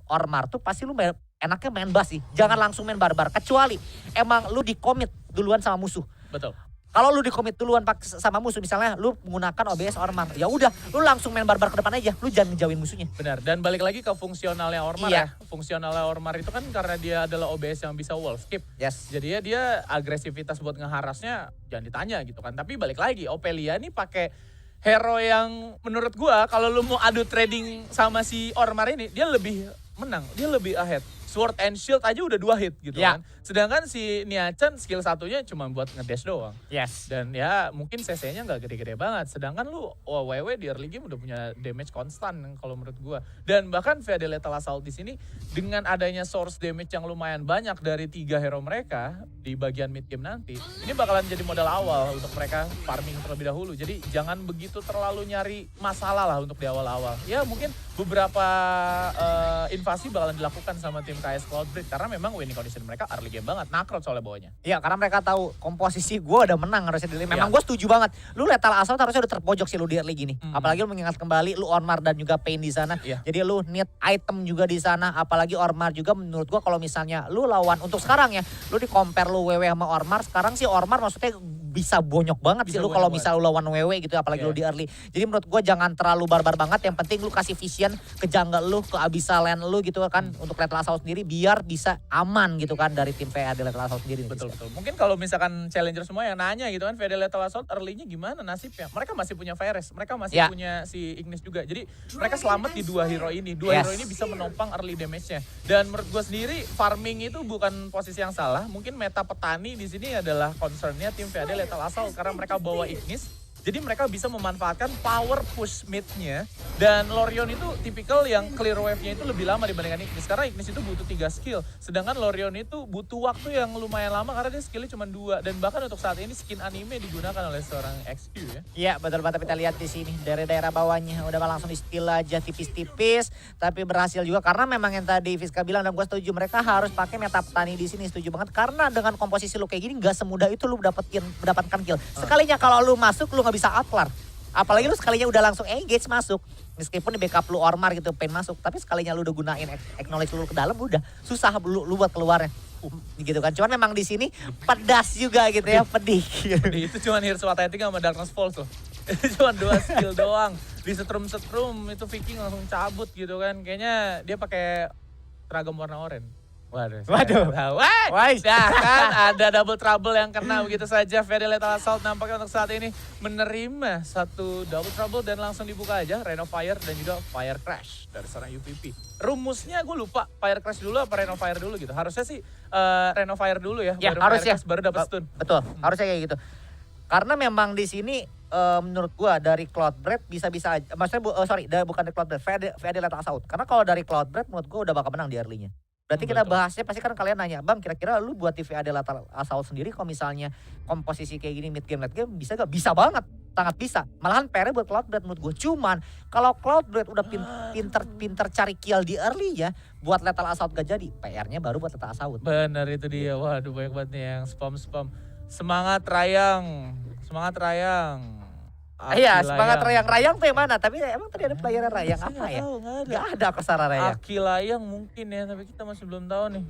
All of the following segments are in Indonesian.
Ormar tuh pasti lu enaknya main bass sih. Jangan langsung main barbar. Kecuali emang lu di-commit duluan sama musuh. Betul. Kalau lu di-commit duluan sama musuh, misalnya lu menggunakan OBS Ormar, ya udah lu langsung main barbar ke depan aja, lu jangan ngejauhin musuhnya. Benar, dan balik lagi ke fungsionalnya Ormar ya. Fungsionalnya Ormar itu kan karena dia adalah OBS yang bisa wall skip. Yes. Jadi ya dia agresivitas buat ngeharasnya jangan ditanya gitu kan. Tapi balik lagi, Ophelia ini pakai hero yang menurut gua kalau lu mau adu trading sama si Ormar ini, dia lebih menang, dia lebih ahead. Sword and Shield aja udah 2 hit gitu kan. Sedangkan si Niachan skill satunya cuma buat ngedash doang. Yes. Dan ya mungkin CC-nya nggak gede-gede banget. Sedangkan lu WW di early game udah punya damage konstan kalau menurut gua. Dan bahkan Fade Lethal Assault di sini dengan adanya source damage yang lumayan banyak dari 3 hero mereka di bagian mid game nanti, ini bakalan jadi modal awal untuk mereka farming terlebih dahulu. Jadi jangan begitu terlalu nyari masalah lah untuk di awal-awal. Ya mungkin beberapa invasi bakalan dilakukan sama tim KS Cloudbreed karena memang winning condition mereka early game banget, nakrot soalnya bawahnya. Iya, karena mereka tahu komposisi gue udah menang harusnya di lane. Memang gue setuju banget. Lu Lethal Assault harusnya udah terpojok sih lu di early gini. Apalagi lu mengingat kembali lu Ormar dan juga Pain di sana. Jadi lu need item juga di sana. Apalagi Ormar juga menurut gue kalau misalnya lu lawan untuk sekarang ya, lu di compare lu WW sama Ormar, sekarang sih Ormar maksudnya bisa bonyok banget sih lu kalau misal lu lawan WW gitu, apalagi lu di early. Jadi menurut gue jangan terlalu barbar banget, yang penting lu kasih vision ke jungle lu, ke Abyssal lane lu gitu kan, untuk Lethal Assault sendiri biar bisa aman gitu kan dari tim VAD Lethal Assault sendiri. Betul. Mungkin kalau misalkan challenger semua yang nanya gitu kan, VAD Lethal Assault early-nya gimana nasibnya? Mereka masih punya Varus, mereka masih punya si Ignis juga. Jadi mereka selamat di 2 hero ini. 2 hero ini bisa menopang early damage-nya. Dan menurut gue sendiri farming itu bukan posisi yang salah. Mungkin meta petani di sini adalah concern-nya tim VAD Lethal Assault karena mereka bawa Ignis. Jadi mereka bisa memanfaatkan power push mid-nya. Dan Lorion itu tipikal yang clear wave-nya itu lebih lama dibandingkan Ignis. Karena Ignis itu butuh 3 skill. Sedangkan Lorion itu butuh waktu yang lumayan lama karena dia skillnya cuma 2. Dan bahkan untuk saat ini skin anime digunakan oleh seorang XQ ya. Iya betul banget, kita lihat di sini dari daerah bawahnya udah langsung di steal aja tipis-tipis, tapi berhasil juga karena memang yang tadi Fiska bilang dan gue setuju, mereka harus pakai meta petani di sini, setuju banget karena dengan komposisi lu kayak gini nggak semudah itu lu mendapatkan kill. Sekalinya kalau lu masuk lu nggak bisa outlar, apalagi lu sekalinya udah langsung engage masuk. Meskipun di backup lu Ormar gitu pengen masuk, tapi sekalinya lu udah gunain acknowledge lu ke dalam udah susah lu buat keluarnya. Gitu kan. Cuman memang di sini pedas juga gitu ya, pedih. Itu cuman Heroes of Athletic sama Darkness Falls loh. Itu cuma 2 skill doang. Di setrum itu Viking langsung cabut gitu kan. Kayaknya dia pakai seragam warna oranye. Waduh. Nah kan ada double trouble yang kena begitu saja. VAD Lethal Assault nampaknya untuk saat ini menerima satu double trouble dan langsung dibuka aja Rain of Fire dan juga Fire Crash dari seorang UVP. Rumusnya gue lupa, Fire Crash dulu apa Rain of Fire dulu gitu. Harusnya sih Rain of Fire dulu ya, baru harusnya. Fire Crash baru dapat stun. Betul, harusnya kayak gitu. Karena memang di sini menurut gua dari Cloudbread bisa-bisa aja. Maksudnya bukan dari Cloudbread, VAD Lethal Assault. Karena kalau dari Cloudbread menurut gua udah bakal menang di early-nya. Berarti kita bahasnya pasti kan kalian nanya, Bang kira-kira lu buat TV VAD Lethal Assault sendiri kalau misalnya komposisi kayak gini mid game late game bisa gak? Bisa banget, sangat bisa. Malahan PR buat Cloudbread menurut gue. Cuman kalau Cloudbread udah pinter cari kill di early ya, buat Lethal Assault gak jadi, PR-nya baru buat Lethal Assault. Benar itu dia, waduh banyak banget nih yang spam. Semangat Rayang. Iya, semangat Rayang tuh yang mana? Tapi emang tadi ada player Rayang apa ya? Gak ada Kosara Rayang. Aki Layang mungkin ya, tapi kita masih belum tahu nih.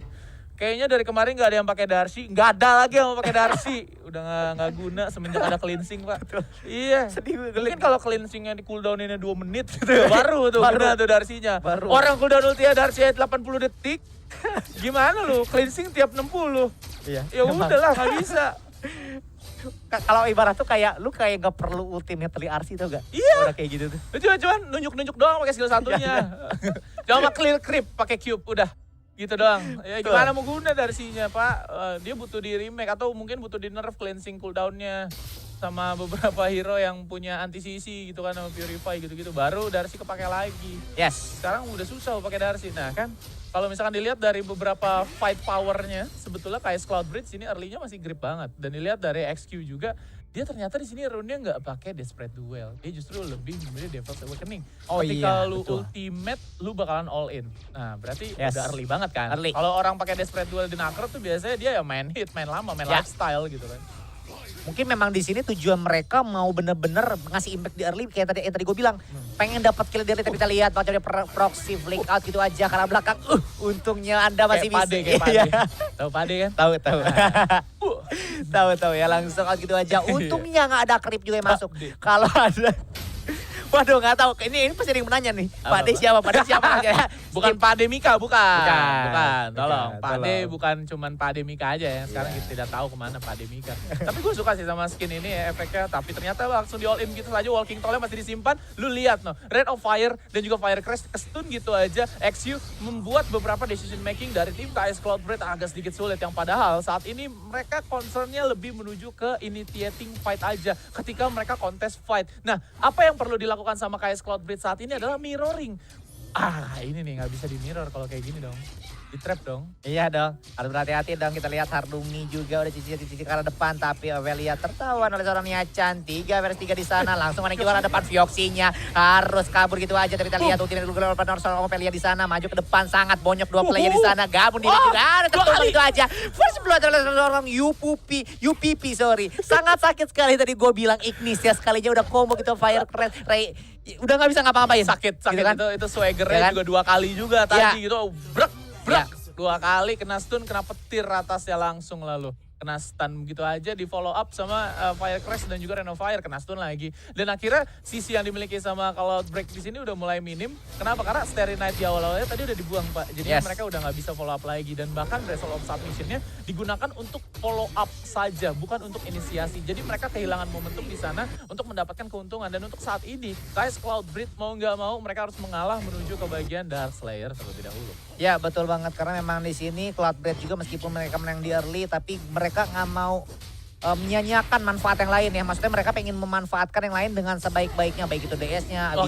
Kayaknya dari kemarin gak ada yang pakai Darcy, nggak ada lagi yang mau pakai Darcy. Udah nggak guna semenjak ada cleansing Pak. Iya. Sedih. Mungkin kalau cleansingnya di cooldowninnya 2 menit gitu ya, baru guna tuh Darcy-nya. Orang cooldown ulti Darcy 80 detik. Gimana lu? Cleansing tiap 60. Iya. Ya udahlah nggak bisa. Kalau ibarat tuh kayak lu kayak gak perlu ultimately RC tuh gak? Iya. Udah kayak gitu tuh. Cuman nunjuk-nunjuk doang pakai skill satunya. Cuma clear creep pakai cube udah. Gitu doang. Ya gimana mau guna Darcy-nya, Pak? Dia butuh di remake atau mungkin butuh di nerf cleansing cooldown-nya sama beberapa hero yang punya anti-CC gitu kan, sama Purify gitu-gitu. Baru Darcy kepake lagi. Yes. Sekarang udah susah pakai Darcy. Nah kan kalau misalkan dilihat dari beberapa fight powernya, sebetulnya kayak Cloudbreed sini early-nya masih grip banget. Dan dilihat dari XQ juga, dia ternyata di sini rune-nya nggak pakai Desperate Duel. Dia justru lebih memilih Devil's Awakening. Ketika lu ultimate, lu bakalan all in. Nah berarti udah early banget kan. Kalau orang pakai Desperate Duel di Nakro tuh biasanya dia ya main hit, main lama, main lifestyle gitu kan. Mungkin memang di sini tujuan mereka mau bener-bener ngasih impact di early kayak tadi yang tadi gue bilang. Pengen dapat kill di early tapi kita lihat bakal ada proxy flick out gitu aja karena belakang untungnya Anda masih bisa. Kayak Pade. Tahu Pade kan? Tahu. Tahu ya langsung out gitu aja. Untungnya nggak ada creep juga yang masuk. Kalau ada waduh nggak tahu. Ini pasti ada yang menanya nih. Pak De siapa? Bukan Pak De Mika, bukan. Tolong. Bukan, Pak De bukan cuman Pak De Mika aja ya. Sekarang kita tidak tahu kemana Pak De Mika. Tapi gue suka sih sama skin ini ya efeknya. Tapi ternyata langsung di all in gitu saja. Walking Tall-nya masih disimpan. Lu lihat no. Red of Fire dan juga Fire Crash ke-stun gitu aja. XU membuat beberapa decision making dari tim KS Cloudbreed agak sedikit sulit. Yang padahal saat ini mereka concernnya lebih menuju ke initiating fight aja. Ketika mereka contest fight. Nah apa yang perlu dilakukan sama KS Cloudbreed saat ini adalah mirroring. Ini nih nggak bisa di mirror kalau kayak gini dong. Di trap dong. Iya dong, harus berhati-hati dong. Kita lihat Hardungi juga udah cici-cici ke arah depan. Tapi Ovelia tertawan oleh seorang Niachan. 3 versus 3 di sana. Langsung menuju ke arah depan. Vioxinya harus kabur gitu aja. Tapi kita lihat ultimate Google partner seorang Ovelia di sana. Maju ke depan sangat bonyok 2 player di sana. Gabung diri juga. Ada tertutup gitu aja. First blood oleh seorang UPP sorry. Sangat sakit sekali tadi gue bilang Ignis ya. Sekalinya udah combo gitu Fire Crash. Udah gak bisa ngapa-ngapain. Sakit gitu kan? itu swaggernya ya kan? juga 2 kali juga tadi gitu. Brek. Ya. 2 kali kena stun, kena petir atasnya langsung lalu. Kena stun begitu aja di follow up sama Fire Crash dan juga Reno Fire kena stun lagi. Dan akhirnya sisi yang dimiliki sama Cloudbreak di sini udah mulai minim. Kenapa? Karena Starry Night di awal-awalnya tadi udah dibuang Pak. Jadi mereka udah nggak bisa follow up lagi dan bahkan Result of Submission-nya digunakan untuk follow up saja, bukan untuk inisiasi. Jadi mereka kehilangan momentum di sana untuk mendapatkan keuntungan dan untuk saat ini guys Cloudbreak mau nggak mau mereka harus mengalah menuju ke bagian Dark Slayer terlebih dahulu. Ya betul banget karena memang di sini Cloudbreak juga meskipun mereka menang di early tapi mereka nggak mau menyanyiakan manfaat yang lain ya. Maksudnya mereka pengen memanfaatkan yang lain dengan sebaik-baiknya. Baik itu DS-nya,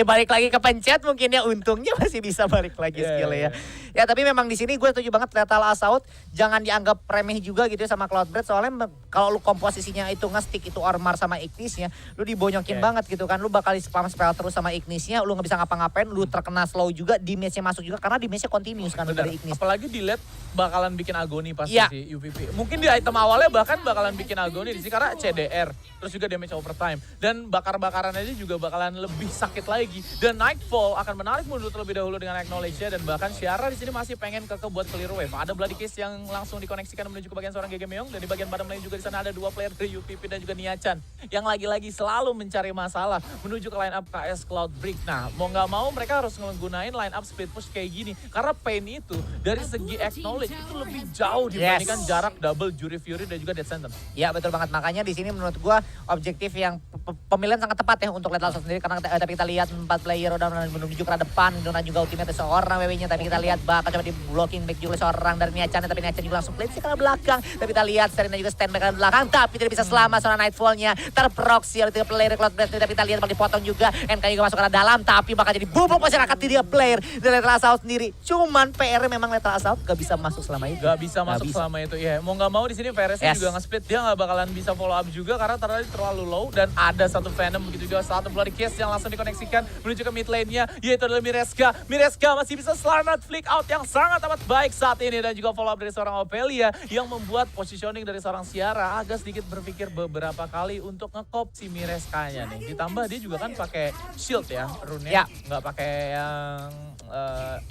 balik lagi ke pencet mungkin ya. Untungnya masih bisa balik lagi skillnya ya. Ya tapi memang di sini gue setuju banget Lethal Assault. Jangan dianggap remeh juga gitu ya sama Cloudbreak. Soalnya kalau lu komposisinya itu nge-stick itu Ormar sama Ignisnya. Lu dibonyokin banget gitu kan. Lu bakal spam spell terus sama Ignisnya. Lu gak bisa ngapa-ngapain. Lu terkena slow juga. Damage-nya masuk juga. Karena damage-nya continuous kan dari Ignis. Apalagi di late bakalan bikin agoni pasti si UVP. Mungkin di item awalnya bahkan bakalan bikin agoni di sini karena CDR. Terus juga damage overtime. Dan bakar-bakaran aja juga bakalan lebih sakit lagi. Dan Nightfall akan menarik mundur terlebih dahulu dengan acknowledge-nya. Dan bahkan Syara di sini masih pengen buat clear wave. Ada Bloody Kiss yang langsung dikoneksikan menuju ke bagian seorang GG Meong. Dan di bagian bottom lane juga di sana ada 2 player dari UPP dan juga Niachan. Yang lagi-lagi selalu mencari masalah menuju ke line up KS Cloudbreak. Nah mau nggak mau mereka harus menggunain line up split push kayak gini. Karena Pain itu dari segi acknowledge itu lebih jauh dibandingkan jarak double Jury Fury dan juga Death Sentence. Ya betul banget, makanya di sini menurut gua objektif yang pemilihan sangat tepat ya untuk Lethal Assault sendiri karena tapi kita lihat 4 player udah menuju ke depan dan juga ultimate seorang WW-nya tapi kita lihat bakal coba di blocking back juga seorang dari Niachan tapi Niachan juga langsung play sih ke belakang tapi kita lihat Serena juga stand back ke belakang tapi tidak bisa selamat soal Nightfall-nya terproxy oleh 3 player Cloudbreak tapi kita lihat bakal dipotong juga NK juga masuk ke dalam tapi bakal jadi bubuk masyarakat di dia player dari Lethal Assault sendiri cuman PR memang Lethal Assault gak bisa masuk selama itu. Gak bisa masuk selama itu ya. Mau gak mau di sini VRS-nya juga nge-split dia gak bakalan bisa follow up juga karena terlalu low dan ada satu Venom begitu juga satu Bloody Kiss yang langsung dikoneksikan menuju ke mid lane-nya yaitu adalah Mireska. Mireska masih bisa selamat flick out yang sangat amat baik saat ini dan juga follow up dari seorang Opelia yang membuat positioning dari seorang Ciara agak sedikit berpikir beberapa kali untuk ngekop si Mireskanya nih. Ditambah dia juga kan pakai shield ya rune-nya, nggak pakai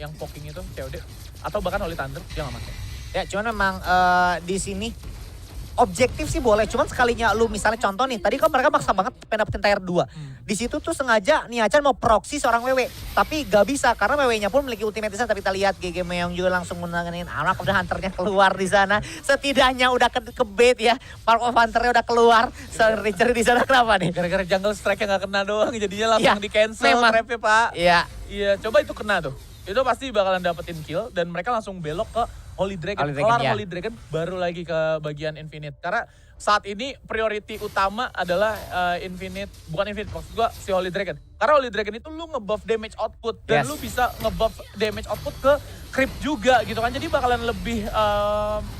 yang poking itu COD atau bahkan Holy Thunder dia nggak pakai. Ya cuman memang di sini objektif sih boleh, cuman sekalinya lu misalnya contoh nih, tadi kan mereka maksa banget pengen dapetin tier 2. Di situ tuh sengaja Niachan mau proxy seorang WW, tapi gak bisa karena WW-nya pun memiliki ultimate di sana. Tapi kita lihat GG Meong juga langsung menangin anak udah hunternya keluar di sana. Setidaknya udah ke bait ya, Park of Hunter-nya udah keluar. Richard di sana kenapa nih? Gara-gara jungle strike-nya gak kena doang, jadinya langsung di cancel rep-nya Pak. Iya, coba itu kena tuh. Itu pasti bakalan dapetin kill dan mereka langsung belok ke Holy Dragon. Holy Dragon baru lagi ke bagian Infinite. Karena saat ini priority utama adalah Infinite, bukan Infinite maksud gua si Holy Dragon. Karena Holy Dragon itu lu ngebuff damage output dan lu bisa ngebuff damage output ke creep juga gitu kan. Jadi bakalan lebih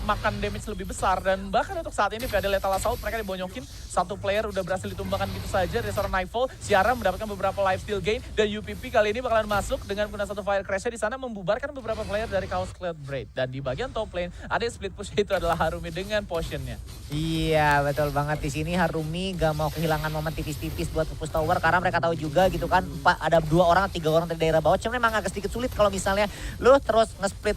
makan damage lebih besar. Dan bahkan untuk saat ini Fade Lethal Assault mereka dibonyokin. Satu player udah berhasil ditumbangkan gitu saja dari seorang Nightfall. Ciara mendapatkan beberapa lifesteal gain. Dan UPP kali ini bakalan masuk dengan guna satu fire crash-nya di sana membubarkan beberapa player dari Chaos Cloud Braid. Dan di bagian top lane ada yang split push, itu adalah Harumi dengan potionnya. Iya betul banget, di sini Harumi gak mau kehilangan momen tipis-tipis buat push tower karena mereka tahu juga gitu kan ada 2 orang 3 orang dari daerah bawah. Cuman memang agak sedikit sulit kalau misalnya lu terus nge-split.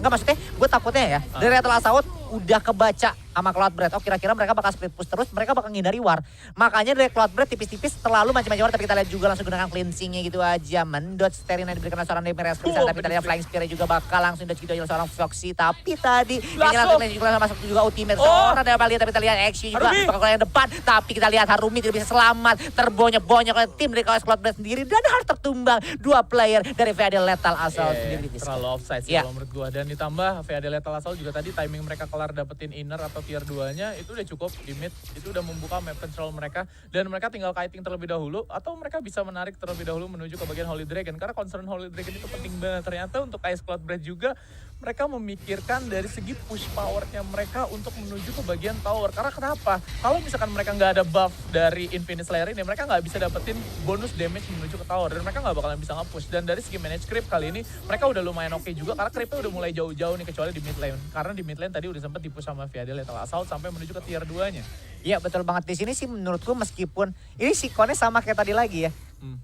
Enggak, maksudnya gue takutnya ya dari Lethal Assault udah kebaca sama Cloud Braid. Oh kira-kira mereka bakal split push terus, mereka bakal ngindari war. Makanya dari Cloud Braid tipis-tipis terlalu macam-macam war, tapi kita lihat juga langsung gunakan cleansingnya gitu aja. Mendodge Sterina diberikan seorang Demiresk di sana, tapi kita lihat Flying Spear juga bakal langsung dodge gitu aja seorang Foxy. Tapi tadi ini langsung juga masuk juga ultimate seorang dari Valia, tapi kita lihat Action juga bakal ke yang depan. Tapi kita lihat Harumi tidak bisa selamat, terbonyok-bonyok oleh tim dari Chaos Cloud Braid sendiri dan harus tertumbang 2 player dari VAD Lethal Assault sendiri. Terlalu offside sih kalau menurut gua. Dan ditambah VAD Lethal Assault juga tadi timing mereka kelar dapetin inner atau tier 2-nya itu udah cukup di mid, itu udah membuka map control mereka dan mereka tinggal kiting terlebih dahulu atau mereka bisa menarik terlebih dahulu menuju ke bagian Holy Dragon karena concern Holy Dragon itu penting banget. Ternyata untuk Ice Cloud Braid juga mereka memikirkan dari segi push powernya mereka untuk menuju ke bagian tower. Karena kenapa? Kalau misalkan mereka nggak ada buff dari Infinite Slayer ini, mereka nggak bisa dapetin bonus damage menuju ke tower dan mereka nggak bakalan bisa nge-push. Dan dari segi manage creep kali ini mereka udah lumayan oke juga karena creepnya udah mulai jauh-jauh nih kecuali di mid lane. Karena di mid lane tadi udah sempet dipush sama VAD Lethal Assault sampai menuju ke tier 2-nya. Iya betul banget, di sini sih menurutku meskipun ini sikonnya sama kayak tadi lagi ya.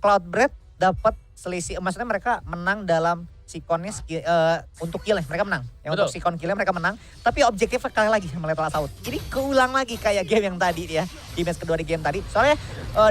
Cloud Braid dapat selisih, maksudnya mereka menang dalam sikonnya untuk kill mereka menang. Yang untuk sikon killnya mereka menang, tapi objektif sekali lagi sama Lethal Assault. Jadi keulang lagi kayak game yang tadi ya, di match kedua di game tadi. Soalnya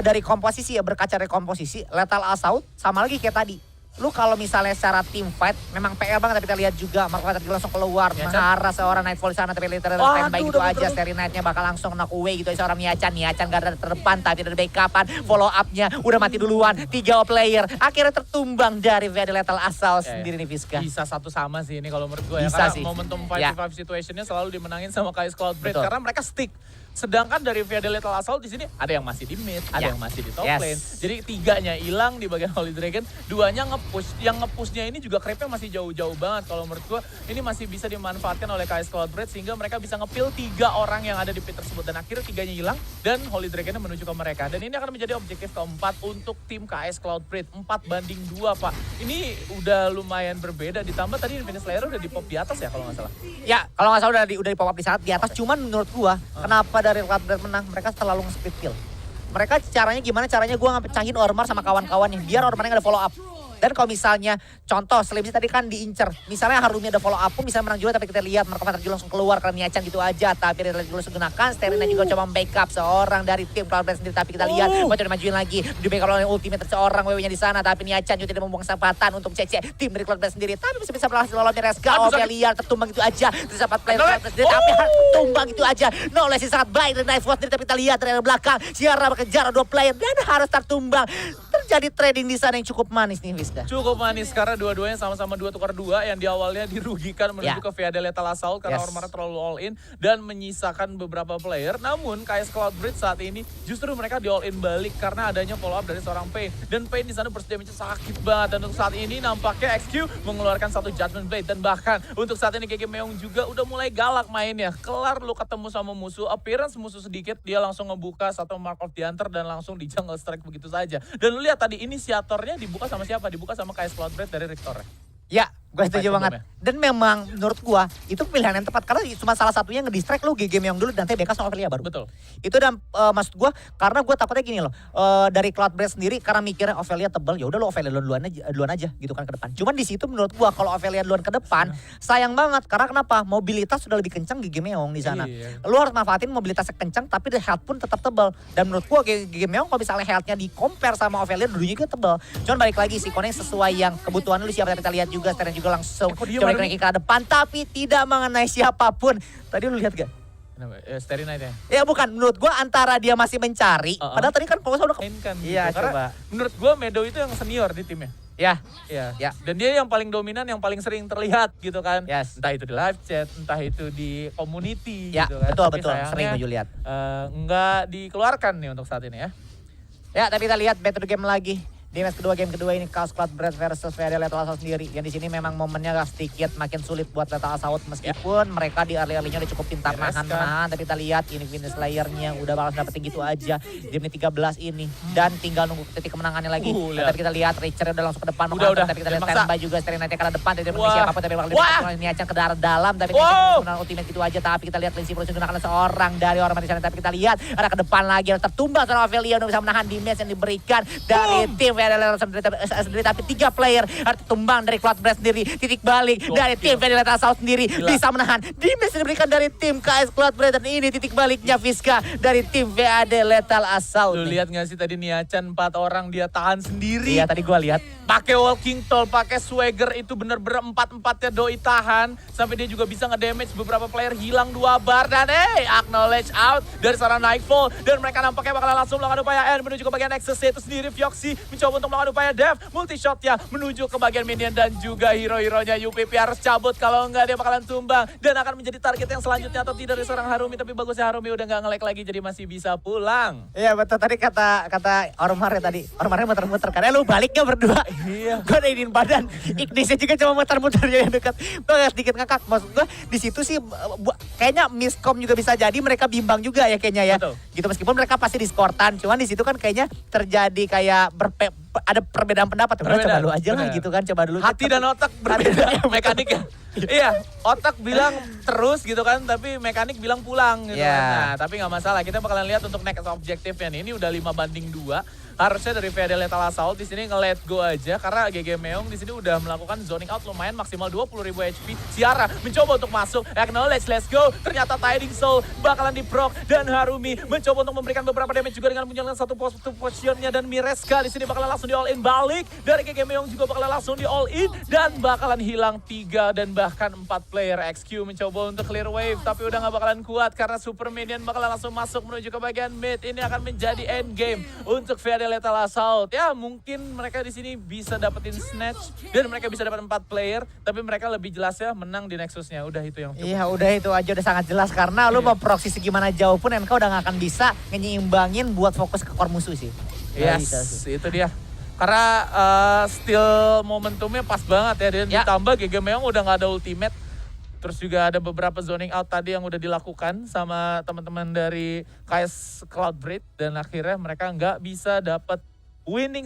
dari komposisi ya, berkaca dari komposisi Lethal Assault sama lagi kayak tadi. Lu kalau misalnya secara team fight memang PR banget, tapi kita lihat juga Marco tadi langsung keluar mengarah seorang Nightfall di sana, tapi literally standby gitu aja. Starry Night-nya bakal langsung knock away gitu seorang Miachan gak ada terdepan tapi ada backupan, follow up-nya udah mati duluan, 3 player akhirnya tertumbang dari VAD Lethal Assault sendiri nih Fiska. Bisa satu sama sih ini kalau menurut gue ya, karena momentum 5v5 situationnya selalu dimenangin sama Chaos Cloud Braid karena mereka stick. Sedangkan dari VAD Lethal Assault di sini ada yang masih di mid, ada yang masih di top lane. Jadi 3-nya hilang di bagian Holy Dragon, 2-nya nge-push. Yang nge-pushnya ini juga creepnya masih jauh-jauh banget. Kalau menurut gua ini masih bisa dimanfaatkan oleh Chaos Cloud Braid sehingga mereka bisa nge-peel 3 orang yang ada di pit tersebut. Dan akhirnya 3-nya hilang dan Holy Dragonnya menuju ke mereka. Dan ini akan menjadi objektif keempat untuk tim KS Cloud Braid. 4-2 Pak. Ini udah lumayan berbeda. Ditambah tadi Infinite Slayer udah di pop di atas ya kalau nggak salah. Ya kalau nggak salah udah di pop up di atas. Cuman menurut gua kenapa dari Cloud Braid menang, mereka terlalu nge-split kill. Mereka caranya gimana? Caranya gue ngepecahin Ormar sama kawan-kawannya biar Ormarnya gak ada follow up. Dan kalau misalnya contoh Slimsy tadi kan diincer, misalnya Harumi ada follow up pun bisa menang juga, tapi kita lihat Marco Vantage langsung keluar karena Miachan gitu aja, tapi dia langsung gunakan Sterina juga coba backup seorang dari tim Cloud Braid sendiri, tapi kita lihat mau coba dimajuin lagi di backup oleh ultimate seorang WW-nya di sana, tapi Miachan juga tidak membuang kesempatan untuk CC tim dari Cloud Braid sendiri, tapi bisa berhasil lolosnya Resga. Ophelia tertumbang gitu aja, terdapat player Cloud Braid sendiri, tapi tumbang gitu aja. Knowledge sangat baik dari Nightfall sendiri, tapi kita lihat dari belakang Ciara berkejar 2 player dan harus tertumbang. Terjadi trading di sana yang cukup manis nih Fiska. Cukup manis karena dua-duanya sama-sama 2 tukar 2 yang di awalnya dirugikan menuju ke VAD Lethal Assault karena Ormar terlalu all in dan menyisakan beberapa player. Namun KS Cloud Braid saat ini justru mereka di all in balik karena adanya follow up dari seorang Pain. Dan Pain di sana burst damage sakit banget, dan untuk saat ini nampaknya XQ mengeluarkan 1 Judgment Blade, dan bahkan untuk saat ini GG Meong juga udah mulai galak mainnya. Kelar lu ketemu sama musuh, appearance musuh sedikit, dia langsung ngebuka 1 Mark of the Hunter dan langsung di jungle strike begitu saja. Dan lu lihat tadi inisiatornya dibuka sama siapa? Dibuka sama KS Cloud Braid dari Rictor. Ya, gue setuju banget. Dan memang menurut gue itu pilihan yang tepat karena cuma salah satunya ngedistract lu GG yang dulu dan nanti BK sama Ophelia baru. Betul. Itu dan maksud gue karena gue takutnya gini loh, dari Cloud Braid sendiri karena mikirnya Ophelia tebal, ya udah lo Ophelia duluan aja gitu kan ke depan. Cuman di situ menurut gue kalau Ophelia duluan ke depan sayang banget karena kenapa? Mobilitas sudah lebih kencang GG Meong di sana. Lu harus manfaatin mobilitasnya kencang tapi health pun tetap tebal. Dan menurut gue GG Meong kalau misalnya healthnya di compare sama Ophelia dulunya juga tebal. Cuman balik lagi sih konek sesuai yang kebutuhan lu siapa, kita lihat juga Steren juga langsung coba ke depan tapi tidak mengenai siapapun. Tadi lu lihat gak? Starry Night ya? Ya bukan, menurut gua antara dia masih mencari, padahal tadi kan kalau udah kan. Iya, gitu. coba. Menurut gua Meadow itu yang senior di timnya. Ya. Dan dia yang paling dominan, yang paling sering terlihat gitu kan. Yes. Entah itu di live chat, entah itu di community ya, gitu kan. Betul, sering gue lihat. Enggak dikeluarkan nih untuk saat ini ya. Ya, tapi kita lihat battle game lagi Di match kedua, game kedua ini Chaos Cloudbread versus VD Lethal Assault sendiri. Yang di sini memang momennya sedikit makin sulit buat Lethal Assault meskipun mereka di early-early-nya udah cukup pintar nahan-nahan. Tapi kita lihat ini Finish Slayer-nya udah balas dapetin gitu aja. Game ini 13 ini. Dan tinggal nunggu titik kemenangannya lagi. Tapi kita lihat Richard udah langsung ke depan. Udah. Tapi kita lihat standby juga Serenity ke depan. Tidak Wah. siapapun tapi bakal dipakai ini aja ke dalam. Tapi menang ultimate gitu aja. Tapi kita lihat Lindsay Plus menggunakan seorang dari orang di sana. Tapi kita lihat ada ke depan lagi. Ada tertumbang sama Velia udah bisa menahan damage yang diberikan dari tim VD sendiri. Tapi 3 player ada tumbang dari Cloudbread sendiri. Titik balik dari tim VD Lethal Assault sendiri. Bisa menahan damage yang diberikan dari tim KS Cloudbread. Dan ini titik baliknya Fiska dari tim VAD Lethal Assault. Lu lihat gak sih tadi Niachan 4 orang dia tahan sendiri. Iya tadi gua lihat. Pakai walking tall, pakai swagger itu bener-bener 4-4-nya doi tahan. Sampai dia juga bisa ngedamage beberapa player hilang 2 bar. Dan acknowledge out dari seorang Nightfall. Dan mereka nampaknya bakalan langsung melakukan upaya N menuju ke bagian Nexus itu sendiri. Fioxy mencoba untuk melakukan upaya Dev. Multi-shotnya menuju ke bagian minion dan juga hero-heronya UPP harus cabut. Kalau enggak dia bakalan tumbang. Dan akan menjadi target yang selanjutnya atau tidak dari seorang Harumi. Tapi bagusnya Harumi udah gak nge-lag lagi jadi masih bisa pulang. Iya betul tadi kata Ormar ya tadi. Ormarnya muter-muter karena lu balik gak berdua. Iya. Gue udah iniin badan. Ignisnya juga cuma muter-muter yang dekat. Gue sedikit ngakak. Maksud gue di situ sih kayaknya miskom juga bisa jadi mereka bimbang juga ya kayaknya ya. Betul. Gitu meskipun mereka pasti diskortan. Cuman di situ kan kayaknya terjadi kayak ada perbedaan pendapat. Udah coba lu aja lah gitu kan. Coba dulu. Hati dan otak berbeda mekaniknya. Iya, otak bilang terus gitu kan, tapi mekanik bilang pulang gitu kan. Nah, tapi nggak masalah. Kita bakalan lihat untuk next objektifnya nih. Ini udah 5-2. Harusnya dari VD Lethal Assault di sini nge-let go aja karena GG Meong di sini udah melakukan zoning out lumayan maksimal 20.000 HP. Ciara mencoba untuk masuk, acknowledge, let's go. Ternyata Tiding Soul bakalan di-proc dan Harumi mencoba untuk memberikan beberapa damage juga dengan menjalankan satu positionnya dan Mireska di sini bakalan langsung di all in balik. Dari GG Meong juga bakalan langsung di all in dan bakalan hilang 3 dan bahkan 4 player. XQ mencoba untuk clear wave tapi udah gak bakalan kuat karena Super Minion bakalan langsung masuk menuju ke bagian mid. Ini akan menjadi end game untuk VD Lethal Assault. Ya mungkin mereka di sini bisa dapetin snatch dan mereka bisa dapat 4 player tapi mereka lebih jelas ya menang di Nexusnya. Udah itu yang cukup. Iya udah itu aja udah sangat jelas karena lu mau proxy segimana jauh pun MK udah gak akan bisa nyimbangin buat fokus ke core musuh sih. Yes, itu dia. Karena still momentumnya pas banget ya dan ditambah GG Meong udah gak ada ultimate. Terus juga ada beberapa zoning out tadi yang udah dilakukan sama teman-teman dari KS Cloudbread dan akhirnya mereka nggak bisa dapat winning